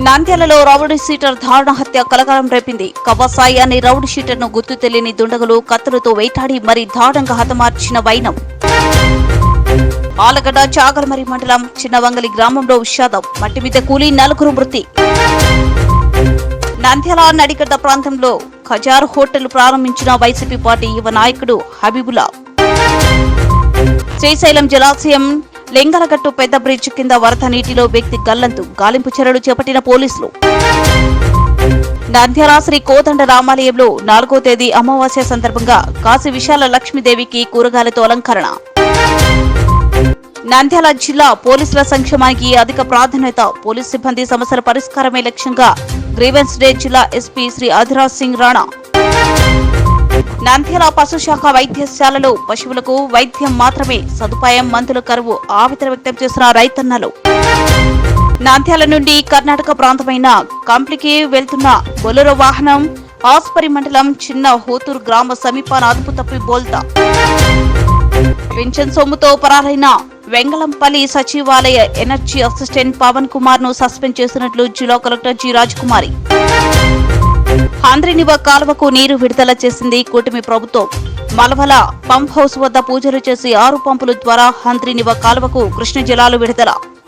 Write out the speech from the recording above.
నంద్యాలలో rowdy sheeter దారుణ హత్య కలకలం రేపింది. కవ్వసాయి అనే రౌడీ షీటర్ ను గుర్తు తెలియని దుండగులు కత్తులతో వేటాడి మరీ దారుణంగా హతమార్చిన వైనం. ఆలగడ్డ చాగలమరి మండలం చిన్నవంగలి గ్రామంలో విషాదం. మట్టి మీద కూలీ 4 మృతి. నంద్యాల నడిగడ్డ ప్రాంతంలో ఖజార్ హోటల్ ప్రారంభించిన వైసీపీ పార్టీ యువ నాయకుడు హబీబుల్లా. శ్రీశైలం జలాశయం లింగలగట్టు పెద్ద బ్రిడ్జ్ కింద వరద నీటిలో వ్యక్తి గల్లంతు. గాలింపు చర్యలు చేపట్టిన పోలీసులు. నంద్యాల శ్రీ కోదండ రామాలయంలో 4వ తేదీ అమావాస్య సందర్భంగా కాశీ విశాల లక్ష్మీదేవికి కూరగాయలతో అలంకరణ. నంద్యాల జిల్లా పోలీసుల సంక్షేమానికి అధిక ప్రాధాన్యత. పోలీస్ సిబ్బంది సమస్యల పరిష్కారమే లక్ష్యంగా గ్రీవెన్స్ డే జిల్లా ఎస్పీ శ్రీ అధిరాజ్ సింగ్ రాణా. నంద్యాల పశుశాఖ వైద్యశాలలో పశువులకు వైద్యం మాత్రమే సదుపాయం, మందుల కరువు ఆవేదన వ్యక్తం చేసిన రైతన్నలు. నంద్యాల నుండి కర్ణాటక ప్రాంతమైన కంప్లికి వెళ్తున్న బొలెరో వాహనం ఆస్పరి మండలం చిన్న హోతూరు గ్రామ సమీపాన అదుపు తప్పి బోల్తా. పింఛన్ సొమ్ముతో పరారైన వెంగళంపల్లి సచివాలయ ఎనర్జీ అసిస్టెంట్ పవన్ కుమార్ ను సస్పెండ్ చేసినట్లు జిల్లా కలెక్టర్ జి రాజకుమారి. హంద్రినివ కాలువకు నీరు విడుదల చేసింది కూటమి ప్రభుత్వం. మలవల పంప్ హౌస్ వద్ద పూజలు చేసి 6 పంపుల ద్వారా హంద్రినివ కాలువకు కృష్ణ జలాలు విడుదల.